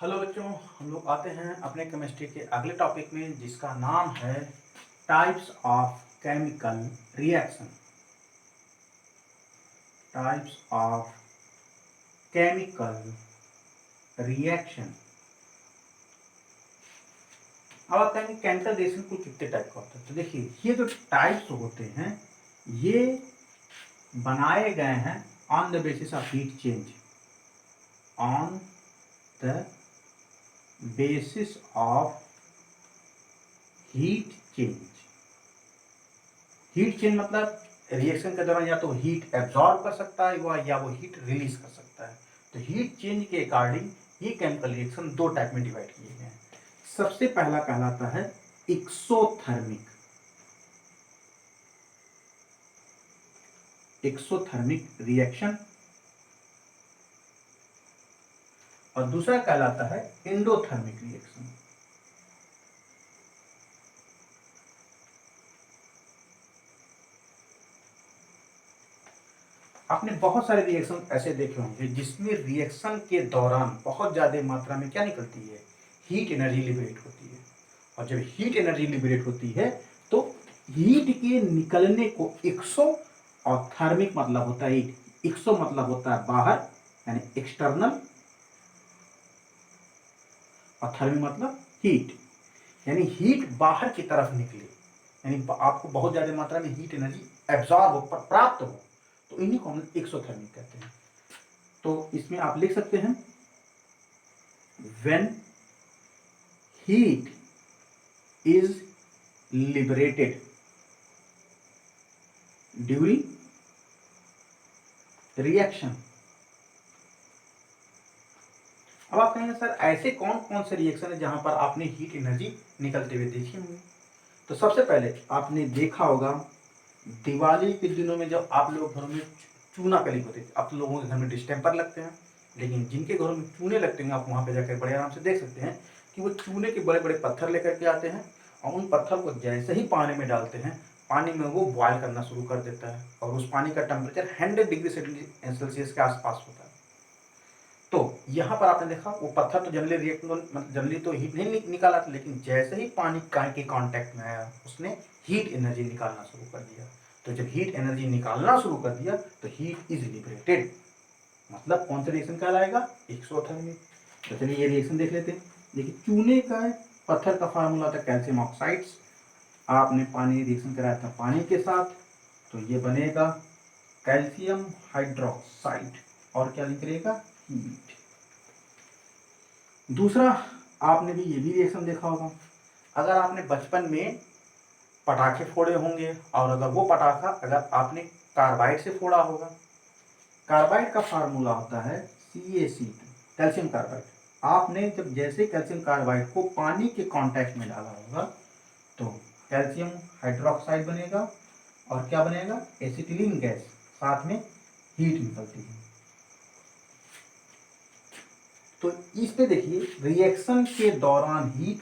Hello बच्चों, हम लोग आते हैं अपने केमिस्ट्री के अगले टॉपिक में जिसका नाम है types of chemical reaction. Types of chemical reaction. अब आप कहेंगे केमिकल रिएक्शन कुल कितने टाइप का होता है। तो देखिए, ये जो टाइप्स होते हैं ये बनाए गए हैं on the basis of heat change. On the basis of heat change. Heat change मतलब रिएक्शन के दौरान या तो हीट एब्जॉर्ब कर सकता है या वो हीट रिलीज कर सकता है। तो हीट चेंज के अकॉर्डिंग ये केमिकल रिएक्शन दो टाइप में डिवाइड किए गए हैं। सबसे पहला कहलाता है एक्सोथर्मिक। Exothermic reaction. और दूसरा कहलाता है एंडोथर्मिक रिएक्शन। आपने बहुत सारे रिएक्शन ऐसे देखे होंगे जिसमें रिएक्शन के दौरान बहुत ज्यादा मात्रा में क्या निकलती है, हीट एनर्जी लिबरेट होती है। और जब हीट एनर्जी लिबरेट होती है तो हीट के निकलने को एक्सो और थर्मिक मतलब होता है हीट। एक्सो मतलब होता है बाहर यानी एक्सटर्नल, और थर्मिक मतलब हीट यानी हीट बाहर की तरफ निकले, यानी आपको बहुत ज्यादा मात्रा में हीट एनर्जी एब्जॉर्ब हो, प्राप्त हो। तो इन्हीं को हम एक्सोथर्मिक कहते हैं। तो इसमें आप लिख सकते हैं when heat is liberated during reaction। अब आप कहेंगे सर ऐसे कौन कौन से रिएक्शन है जहां पर आपने हीट एनर्जी निकलते हुए देखी होंगी। तो सबसे पहले आपने देखा होगा दिवाली के दिनों में जब आप लोग घरों में चूना कली होते थे। आप लोगों के घर में डिस्टेम्पर लगते हैं, लेकिन जिनके घरों में चूने लगते हैं आप वहां पे जाकर बड़े आराम से देख सकते हैं कि वो चूने के बड़े बड़े पत्थर लेकर के आते हैं और उन पत्थर को जैसे ही पानी में डालते हैं पानी में वो बॉयल करना शुरू कर देता है और उस पानी का टेम्परेचर 100 डिग्री सेल्सियस के आसपास होता है। तो यहाँ पर आपने देखा वो पत्थर तो जनरली रिएक्ट जनरली तो हीट नहीं निकाला था, लेकिन जैसे ही पानी के कांटेक्ट में आया उसने हीट एनर्जी निकालना शुरू कर दिया। तो जब हीट एनर्जी निकालना शुरू कर दिया तो हीट इज लिबरेटेड, मतलब कौन सा रिएक्शन कहलाएगा, एक्सोथर्मिक। तो चलिए ये रिएक्शन देख लेते हैं। देखिए चूने का पत्थर का फार्मूला था कैल्शियम ऑक्साइड्स। आपने पानी रिएक्शन कराया था पानी के साथ, तो ये बनेगा कैल्शियम हाइड्रोक्साइड और क्या निकलेगा, हीट। दूसरा आपने भी ये भी रिएक्शन देखा होगा, अगर आपने बचपन में पटाखे फोड़े होंगे और अगर वो पटाखा अगर आपने कार्बाइड से फोड़ा होगा। कार्बाइड का फार्मूला होता है CaC2, कैल्शियम कार्बाइड। आपने जब जैसे कैल्शियम कार्बाइड को पानी के कांटेक्ट में डाला होगा तो कैल्शियम हाइड्रोक्साइड बनेगा और क्या बनेगा, एसिटिलीन गैस, साथ में हीट निकलती है। तो इस पे देखिए रिएक्शन के दौरान हीट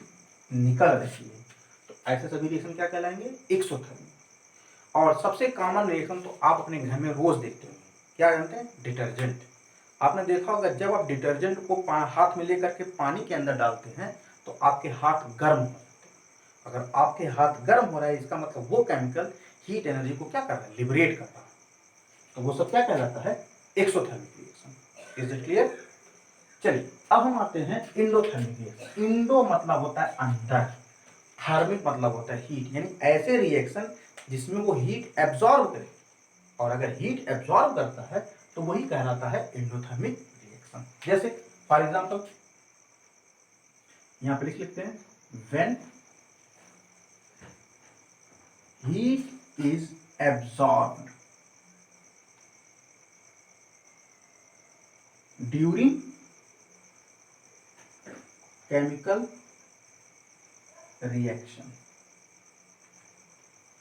निकल रही है, तो ऐसे सभी रिएक्शन क्या कहलाएंगे, एक्सोथर्मिक। और सबसे कॉमन रिएक्शन तो आप अपने घर में रोज देखते होंगे, क्या जानते हैं, डिटर्जेंट। आपने देखा होगा जब आप डिटर्जेंट को हाथ में लेकर के पानी के अंदर डालते हैं तो आपके हाथ गर्म हो जाते हैं। अगर आपके हाथ गर्म हो रहा है इसका मतलब वो केमिकल हीट एनर्जी को क्या कर रहा है, लिबरेट कर रहा है। तो वो सब क्या कहलाता है, exothermic reaction. Is it clear. चलिए अब हम आते हैं इंडोथर्मिक रिएक्शन। इंडो मतलब होता है अंदर, थर्मिक मतलब होता है हीट, यानी ऐसे रिएक्शन जिसमें वो हीट एब्जॉर्ब करे, और अगर हीट एब्जॉर्ब करता है तो वही कहलाता है एंडोथर्मिक रिएक्शन। जैसे फॉर एग्जांपल यहां पे लिख लेते हैं, when heat is absorbed during chemical reaction.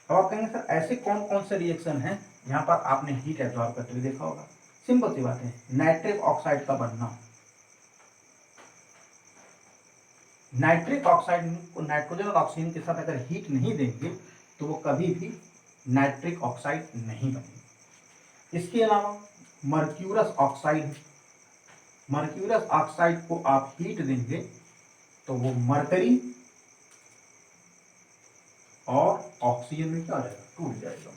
अब आप कहेंगे सर ऐसे कौन कौन से रिएक्शन हैं जहां पर आपने हीट एब्जॉर्ब करते हुए देखा होगा। सिंपल सी बात है, नाइट्रिक ऑक्साइड का बनना। नाइट्रिक ऑक्साइड को नाइट्रोजन और ऑक्सीजन के साथ अगर हीट नहीं देंगे तो वो कभी भी नाइट्रिक ऑक्साइड नहीं बनेगी। इसके अलावा मर्क्यूरस ऑक्साइड, मर्क्यूरियस ऑक्साइड को आप हीट देंगे तो वो मरकरी और ऑक्सीजन में क्या रहेगा, टूट जाएगा।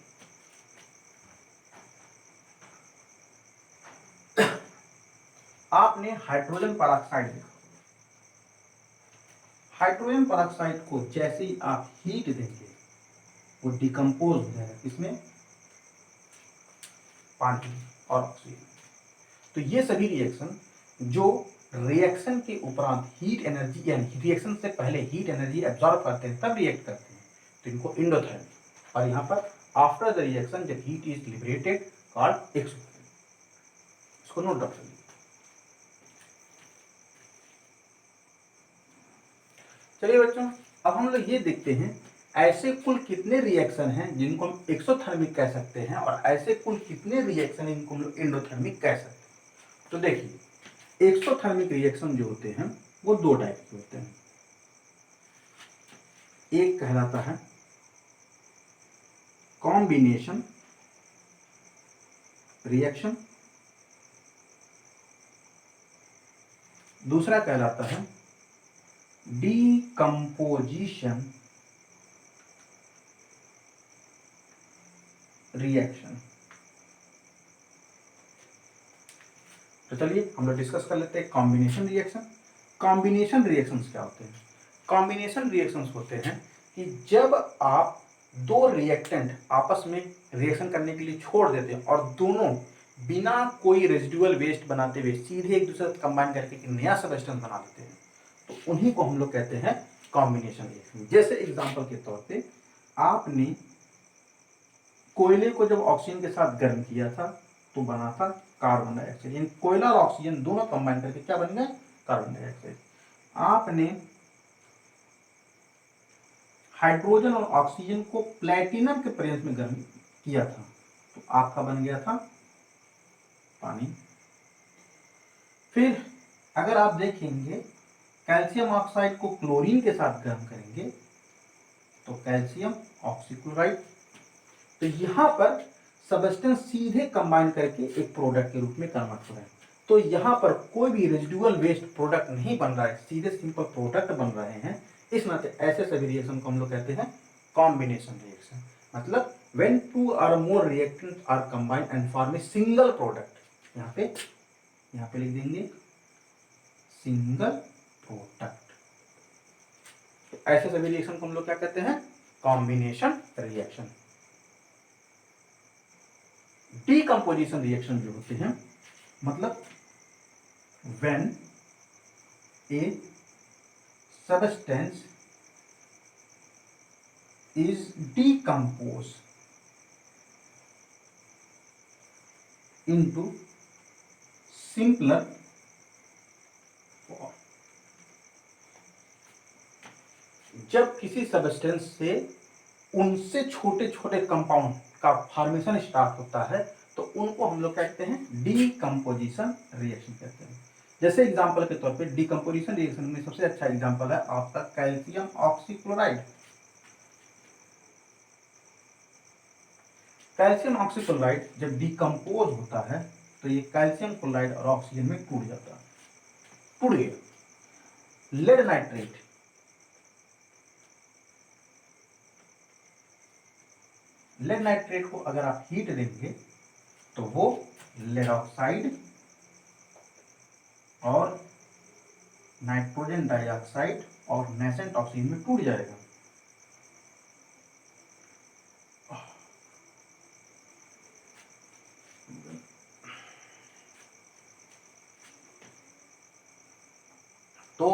आपने हाइड्रोजन पेरोक्साइड देखा, हाइड्रोजन पेरोक्साइड को जैसे ही आप हीट देंगे वो डिकम्पोज हो जाएगा, इसमें पानी और ऑक्सीजन। तो ये सभी रिएक्शन जो रिएक्शन के उपरांत हीट एनर्जी यानी रिएक्शन से पहले हीट एनर्जी एब्जॉर्ब करते हैं तब रिएक्ट करते हैं, तो इनको एंडोथर्मिक। और यहाँ पर आफ्टर द रिएक्शन जब heat is liberated called exothermic. इसको नोट डाउन करिए। चलिए बच्चों, अब हम लोग ये देखते हैं ऐसे कुल कितने रिएक्शन हैं जिनको हम एक्सोथर्मिक कह सकते हैं और ऐसे कुल कितने रिएक्शन हैं जिनको हम लोग एंडोथर्मिक कह सकते हैं। तो देखिए, एक्सोथर्मिक रिएक्शन जो होते हैं वो दो टाइप के होते हैं। एक कहलाता है कॉम्बिनेशन रिएक्शन, दूसरा कहलाता है डीकम्पोजिशन रिएक्शन। तो चलिए हम लोग डिस्कस कर लेते हैं कॉम्बिनेशन रिएक्शन। कॉम्बिनेशन रिएक्शंस क्या होते हैं? कॉम्बिनेशन रिएक्शंस होते हैं कि जब आप दो रिएक्टेंट आपस में रिएक्शन करने के लिए छोड़ देते हैं और दोनों बिना कोई रेजिडुअल वेस्ट बनाते हुए सीधे एक दूसरे से कंबाइन करके एक नया सबस्टेंस बना देते हैं, तो उन्हीं को हम लोग कहते हैं कॉम्बिनेशन रिएक्शन। जैसे एग्जांपल के तौर पे आपने कोयले को जब ऑक्सीजन के साथ गर्म किया था तो बना था कार्बन डाइऑक्साइड, यानी कोयला और ऑक्सीजन दोनों कंबाइन करके क्या बन गए, कार्बन डाइऑक्साइड। आपने हाइड्रोजन और ऑक्सीजन को प्लेटिनम के प्रेजेंस में गर्म किया था तो आपका बन गया था पानी। फिर अगर आप देखेंगे कैल्शियम ऑक्साइड को क्लोरीन के साथ गर्म करेंगे तो कैल्शियम ऑक्सीक्लोराइड। तो यहां पर सबस्टेंस सीधे कंबाइन करके एक प्रोडक्ट के रूप में कन्वर्ट हो रहे हैं। तो यहां पर कोई भी रेजिडुअल वेस्ट प्रोडक्ट नहीं बन रहा है, सीधे सिंपल प्रोडक्ट बन रहे हैं। इस नाते ऐसे सभी रिएक्शन को हम लोग कहते हैं कॉम्बिनेशन रिएक्शन। मतलब व्हेन टू और more reactants are combined and form a single product. यहाँ पे लिख देंगे सिंगल प्रोडक्ट। तो ऐसे सभी रिएक्शन को हम लोग क्या कहते हैं, कॉम्बिनेशन रिएक्शन। डीकम्पोजिशन रिएक्शन जो होते हैं, मतलब when a substance is decomposed into simpler form। जब किसी सबस्टेंस से उनसे छोटे छोटे कंपाउंड का फॉर्मेशन स्टार्ट होता है तो उनको हम लोग कहते हैं डीकम्पोजिशन रिएक्शन कहते हैं। जैसे एग्जांपल के तौर पे डीकम्पोजिशन रिएक्शन में सबसे अच्छा एग्जांपल है आपका कैल्शियम ऑक्सीक्लोराइड। कैल्शियम ऑक्सीक्लोराइड जब डिकम्पोज होता है तो ये कैल्शियम क्लोराइड और ऑक्सीजन में टूट जाता है, टूट गया। लेड नाइट्रेट, लेड नाइट्रेट को अगर आप हीट देंगे तो वो लेड ऑक्साइड और नाइट्रोजन डाइऑक्साइड और नेसेंट ऑक्सीजन में टूट जाएगा। तो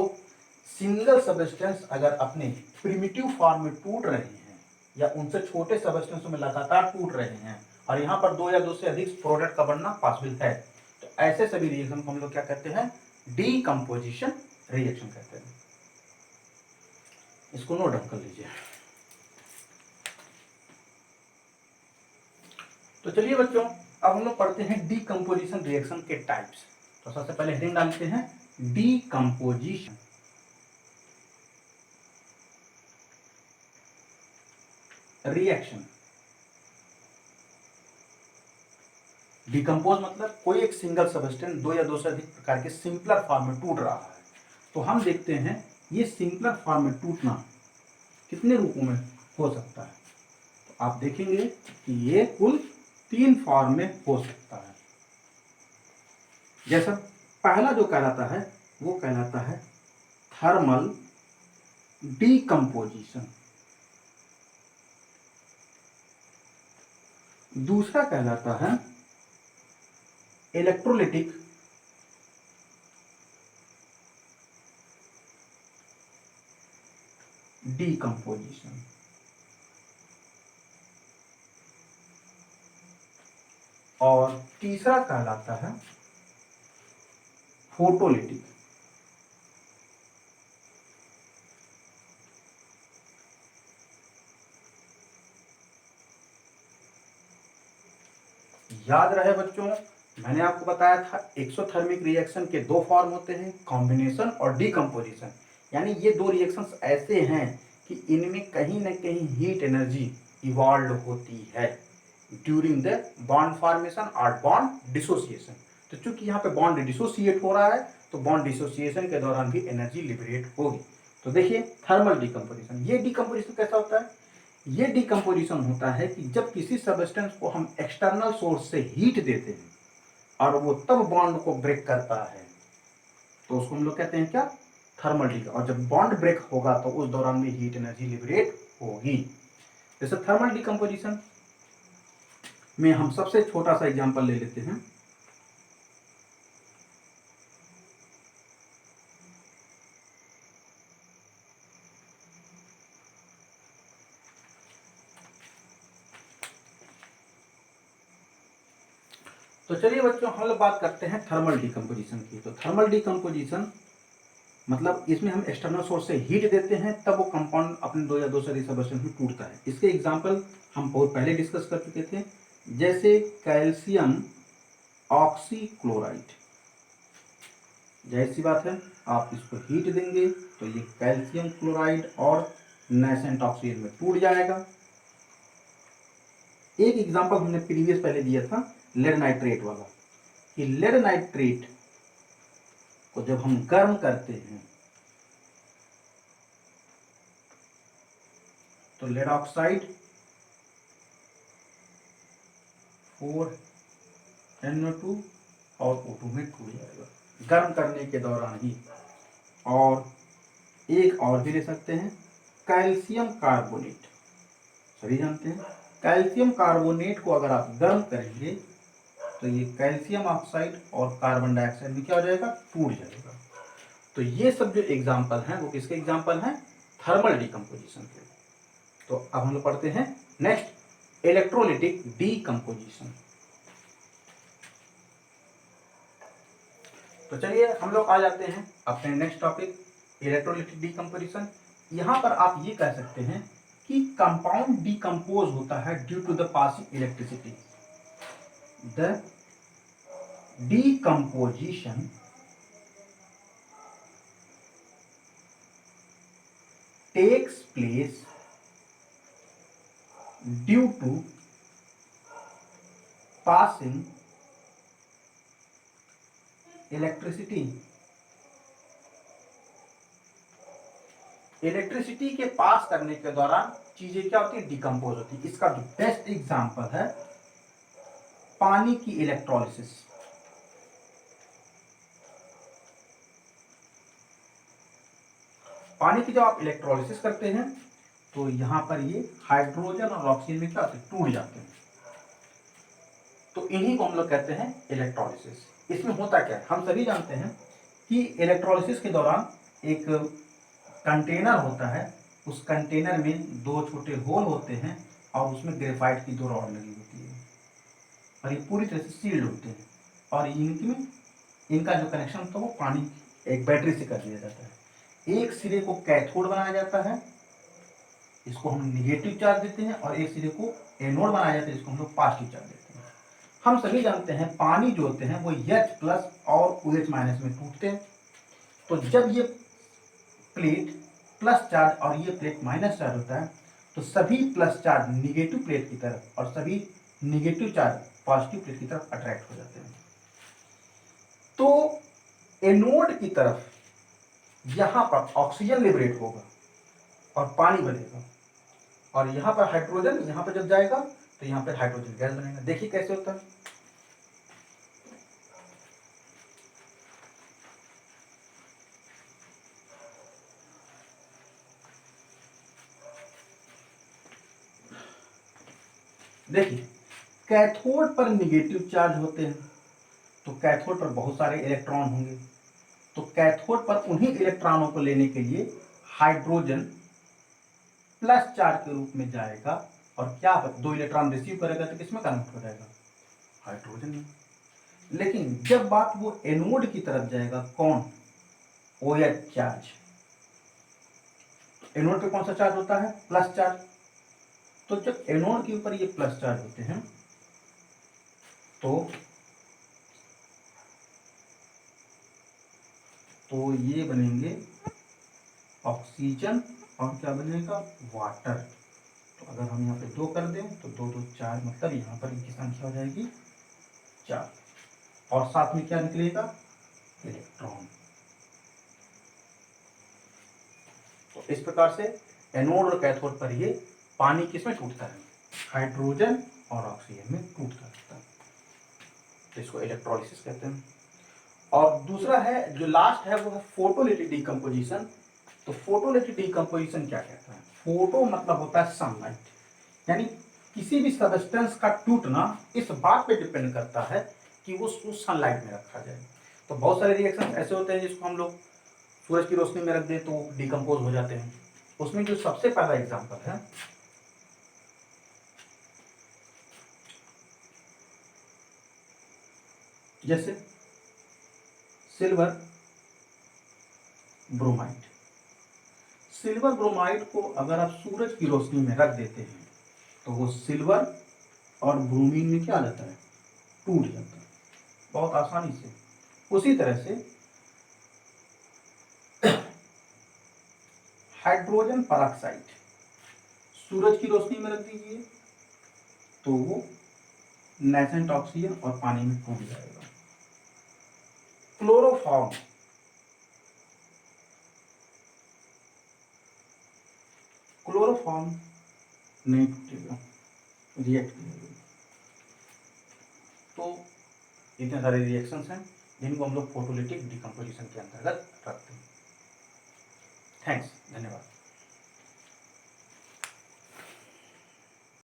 सिंगल सबस्टेंस अगर अपने प्रिमिटिव फॉर्म में टूट रहे हैं या उनसे छोटे सबस्टेंस में लगातार टूट रहे हैं और यहाँ पर दो या दो से अधिक प्रोडक्ट का बनना पॉसिबल है, तो ऐसे सभी रिएक्शन को हम लोग क्या कहते हैं, डीकम्पोजिशन रिएक्शन कहते हैं। इसको नोट डाउन कर लीजिए। तो चलिए बच्चों, अब हम लोग पढ़ते हैं डीकम्पोजिशन रिएक्शन के टाइप्स। तो सबसे पहले हेडिंग डालते हैं डीकम्पोजिशन रिएक्शन। डिकम्पोज मतलब कोई एक सिंगल सब्सटेंस दो या दो से अधिक प्रकार के सिंपलर फॉर्म में टूट रहा है। तो हम देखते हैं ये सिंपलर फॉर्म में टूटना कितने रूपों में हो सकता है। तो आप देखेंगे कि ये कुल 3 फॉर्म में हो सकता है। जैसा पहला जो कहलाता है वो कहलाता है थर्मल डीकम्पोजिशन, दूसरा कहलाता है इलेक्ट्रोलिटिक डीकम्पोजिशन, और तीसरा कहलाता है फोटोलिटिक। याद रहे बच्चों, मैंने आपको बताया था एक्सोथर्मिक रिएक्शन के 2 फॉर्म होते हैं, कॉम्बिनेशन और डीकम्पोजिशन। यानी ये 2 रिएक्शंस ऐसे हैं कि इनमें कहीं ना कहीं हीट एनर्जी इवॉल्व होती है ड्यूरिंग द बॉन्ड फॉर्मेशन और बॉन्ड डिसोसिएशन। तो चूंकि यहाँ पे बॉन्ड डिसोसिएट हो रहा है तो बॉन्ड डिसोसिएशन के दौरान भी एनर्जी लिबरेट होगी। तो देखिए थर्मल डीकम्पोजिशन, ये डीकम्पोजिशन कैसा होता है? ये डीकम्पोजिशन होता है कि जब किसी सब्सटेंस को हम एक्सटर्नल सोर्स से हीट देते हैं और वो तब बॉन्ड को ब्रेक करता है तो उसको हम लोग कहते हैं क्या? Thermal decomposition. और जब बॉन्ड ब्रेक होगा तो उस दौरान भी हीट एनर्जी लिबरेट होगी। जैसे थर्मल डीकम्पोजिशन में हम सबसे छोटा सा एग्जांपल ले लेते हैं। तो चलिए बच्चों हम लोग बात करते हैं थर्मल डीकम्पोजिशन की। तो थर्मल डीकम्पोजिशन मतलब इसमें हम एक्सटर्नल सोर्स से हीट देते हैं तब वो कंपाउंड अपने 2 या 2 से अधिक सब्सटेंस में टूटता है। इसके एग्जांपल हम बहुत पहले डिस्कस कर चुके थे, जैसे कैल्शियम ऑक्सीक्लोराइड। जाहिर सी बात है आप इसको हीट देंगे तो ये कैल्शियम क्लोराइड और नेसेंट ऑक्सीजन में टूट जाएगा। एक एग्जांपल हमने प्रीवियस पहले दिया था लेड नाइट्रेट वाला, कि लेड नाइट्रेट को जब हम गर्म करते हैं तो लेड ऑक्साइड 4NO2 और O2 में टूट जाएगा गर्म करने के दौरान ही। और एक और भी ले सकते हैं कैल्शियम कार्बोनेट, सभी जानते हैं कैल्शियम कार्बोनेट को अगर आप गर्म करेंगे तो ये कैल्शियम ऑक्साइड और कार्बन डाइऑक्साइड में क्या हो जाएगा? टूट जाएगा। तो ये सब जो एग्जाम्पल हैं वो किसके एग्जाम्पल हैं? थर्मल डीकम्पोजिशन के। तो अब हम लोग पढ़ते हैं नेक्स्ट इलेक्ट्रोलिटिक डीकम्पोजिशन। तो चलिए हम लोग आ जाते हैं अपने नेक्स्ट टॉपिक इलेक्ट्रोलिटिक डीकम्पोजिशन। यहां पर आप ये कह सकते हैं कि कंपाउंड डीकम्पोज होता है due to the passing electricity. The decomposition takes place due to passing electricity. Electricity के पास करने के दौरान चीजें क्या होती है? डिकम्पोज होती है। इसका जो बेस्ट एग्जांपल है पानी की इलेक्ट्रोलिसिस। पानी की जब आप इलेक्ट्रोलिसिस करते हैं तो यहां पर ये हाइड्रोजन और ऑक्सीजन में क्या होते हैं? टूट जाते हैं। तो इन्हीं को हम लोग कहते हैं इलेक्ट्रोलिसिस। इसमें होता क्या है? हम सभी जानते हैं कि इलेक्ट्रोलिसिस के दौरान एक कंटेनर होता है, उस कंटेनर में 2 छोटे होल होते हैं और उसमें ग्रेफाइट की 2 रॉड लगी होती है और ये पूरी तरह से सील्ड होते हैं। और इनमें इनका जो कनेक्शन होता है वो पानी एक बैटरी से कर दिया जाता है। एक सिरे को कैथोड बनाया जाता है, इसको हम निगेटिव चार्ज देते हैं, और एक सिरे को एनोड बनाया जाता है, इसको हम लोग पॉजिटिव चार्ज देते हैं। हम सभी जानते हैं पानी जो होते हैं वो H+ और OH- में टूटते हैं। तो जब ये प्लेट प्लस चार्ज और ये प्लेट माइनस चार्ज होता है तो सभी प्लस चार्ज निगेटिव प्लेट की तरफ और सभी निगेटिव चार्ज पॉजिटिव प्लेट की तरफ अट्रैक्ट हो जाते हैं। तो एनोड की तरफ यहां पर ऑक्सीजन लिबरेट होगा और पानी बनेगा, और यहां पर हाइड्रोजन यहां पर जब जाएगा तो यहां पर हाइड्रोजन गैस बनेगा। देखिए कैसे होता है। देखिए कैथोड पर निगेटिव चार्ज होते हैं, तो कैथोड पर बहुत सारे इलेक्ट्रॉन होंगे, तो कैथोड पर उन्हीं इलेक्ट्रॉनों को लेने के लिए हाइड्रोजन प्लस चार्ज के रूप में जाएगा, और क्या दो इलेक्ट्रॉन रिसीव करेगा तो किसमें कन्वर्ट हो जाएगा, हाइड्रोजन में। लेकिन जब बात वो एनोड की तरफ जाएगा, कौन, OH चार्ज, एनोड पे कौन सा चार्ज होता है, प्लस चार्ज। तो जब एनोड के ऊपर ये प्लस चार्ज होते हैं तो ये बनेंगे ऑक्सीजन और क्या बनेगा, वाटर। तो अगर हम यहाँ पे 2 कर दें तो 2 2 4, मतलब यहाँ पर इनकी संख्या हो जाएगी 4, और साथ में क्या निकलेगा, इलेक्ट्रॉन। तो इस प्रकार से एनोड और कैथोड पर ये पानी किसमें टूटता है, हाइड्रोजन और ऑक्सीजन में टूटता रहता है। तो इसको इलेक्ट्रोलिसिस कहते हैं। और दूसरा है जो लास्ट है वो है फोटोलिटिक डिकम्पोजिशन। तो फोटोलिटिक डिकम्पोजिशन क्या कहता है, फोटो मतलब होता है सनलाइट, यानी किसी भी सब्सटेंस का टूटना इस बात पे डिपेंड करता है कि वो सनलाइट में रखा जाए। तो बहुत सारे रिएक्शन ऐसे होते हैं जिसको हम लोग सूरज की रोशनी में रख दें तो डिकम्पोज हो जाते हैं। उसमें जो सबसे पहला एग्जाम्पल है, जैसे सिल्वर ब्रोमाइड। सिल्वर ब्रोमाइड को अगर आप सूरज की रोशनी में रख देते हैं तो वो सिल्वर और ब्रोमीन में क्या आ जाता है, टूट जाता है बहुत आसानी से। उसी तरह से हाइड्रोजन परऑक्साइड सूरज की रोशनी में रख दीजिए तो वो नेसेंट ऑक्सीजन और पानी में टूट जाएगा। क्लोरोफॉर्म, क्लोरोफॉर्म नहीं टूटेगा, रिएक्ट करेगा। तो इतने सारे रिएक्शंस हैं जिनको हम लोग फोटोलिटिक डिकम्पोजिशन के अंतर्गत रखते हैं। थैंक्स, धन्यवाद।